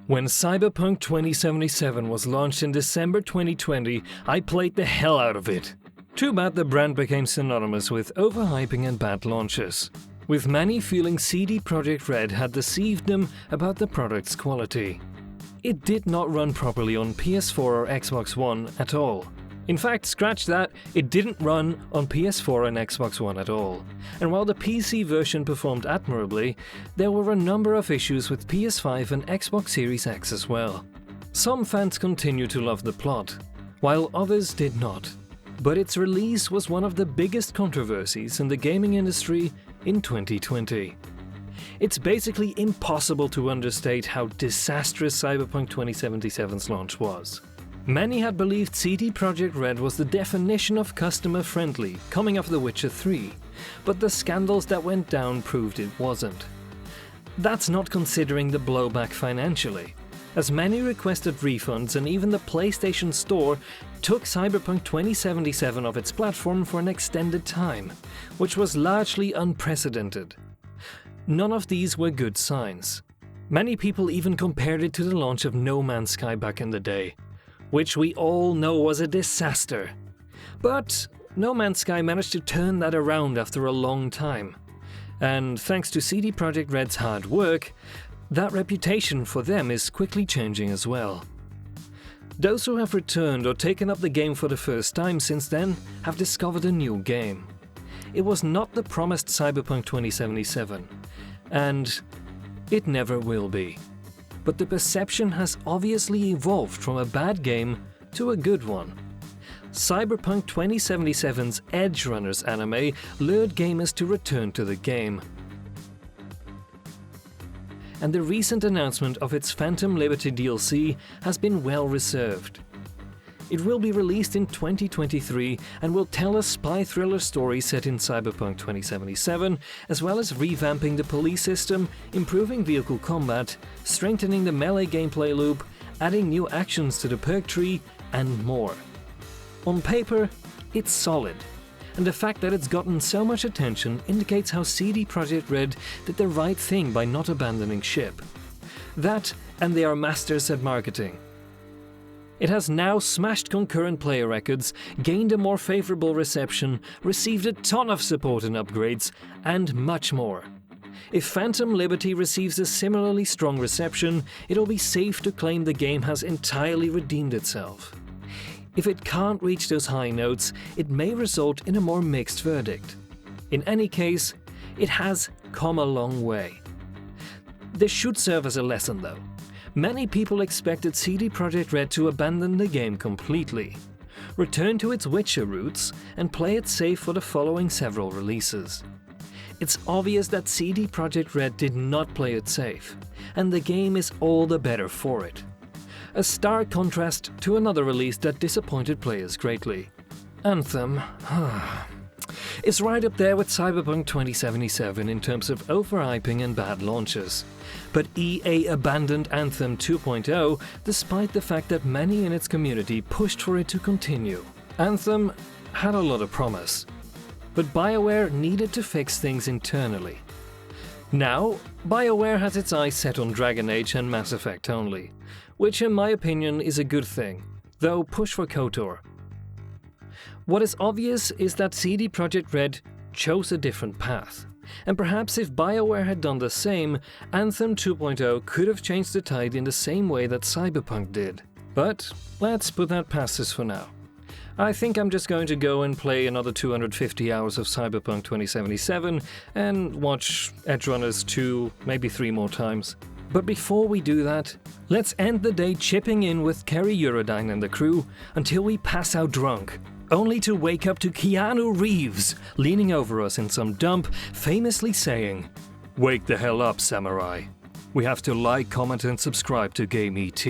When Cyberpunk 2077 was launched in December 2020, I played the hell out of it. Too bad the brand became synonymous with overhyping and bad launches, with many feeling CD Projekt Red had deceived them about the product's quality. It did not run properly on PS4 or Xbox One at all. In fact, scratch that, it didn't run on PS4 and Xbox One at all. And while the PC version performed admirably, there were a number of issues with PS5 and Xbox Series X as well. Some fans continue to love the plot, while others did not. But its release was one of the biggest controversies in the gaming industry in 2020. It's basically impossible to understate how disastrous Cyberpunk 2077's launch was. Many had believed CD Projekt Red was the definition of customer-friendly, coming off The Witcher 3, but the scandals that went down proved it wasn't. That's not considering the blowback financially, as many requested refunds and even the PlayStation Store took Cyberpunk 2077 off its platform for an extended time, which was largely unprecedented. None of these were good signs. Many people even compared it to the launch of No Man's Sky back in the day, which we all know was a disaster. But No Man's Sky managed to turn that around after a long time. And thanks to CD Projekt Red's hard work, that reputation for them is quickly changing as well. Those who have returned or taken up the game for the first time since then have discovered a new game. It was not the promised Cyberpunk 2077, and it never will be. But the perception has obviously evolved from a bad game to a good one. Cyberpunk 2077's Edgerunners anime lured gamers to return to the game. And the recent announcement of its Phantom Liberty DLC has been well received. It will be released in 2023 and will tell a spy thriller story set in Cyberpunk 2077, as well as revamping the police system, improving vehicle combat, strengthening the melee gameplay loop, adding new actions to the perk tree, and more. On paper, it's solid, and the fact that it's gotten so much attention indicates how CD Projekt Red did the right thing by not abandoning ship. That, and they are masters at marketing. It has now smashed concurrent player records, gained a more favorable reception, received a ton of support and upgrades, and much more. If Phantom Liberty receives a similarly strong reception, it'll be safe to claim the game has entirely redeemed itself. If it can't reach those high notes, it may result in a more mixed verdict. In any case, it has come a long way. This should serve as a lesson though. Many people expected CD Projekt Red to abandon the game completely, return to its Witcher roots, and play it safe for the following several releases. It's obvious that CD Projekt Red did not play it safe, and the game is all the better for it. A stark contrast to another release that disappointed players greatly. Anthem is right up there with Cyberpunk 2077 in terms of overhyping and bad launches. But EA abandoned Anthem 2.0 despite the fact that many in its community pushed for it to continue. Anthem had a lot of promise, but BioWare needed to fix things internally. Now, BioWare has its eyes set on Dragon Age and Mass Effect only, which in my opinion is a good thing, though push for KOTOR. What is obvious is that CD Projekt Red chose a different path, and perhaps if BioWare had done the same, Anthem 2.0 could have changed the tide in the same way that Cyberpunk did. But let's put that past us for now. I think I'm just going to go and play another 250 hours of Cyberpunk 2077 and watch Edgerunners 2, maybe 3 more times. But before we do that, let's end the day chipping in with Kerry Eurodyne and the crew until we pass out drunk, only to wake up to Keanu Reeves leaning over us in some dump, famously saying, "Wake the hell up, samurai. We have to like, comment and subscribe to Game ET."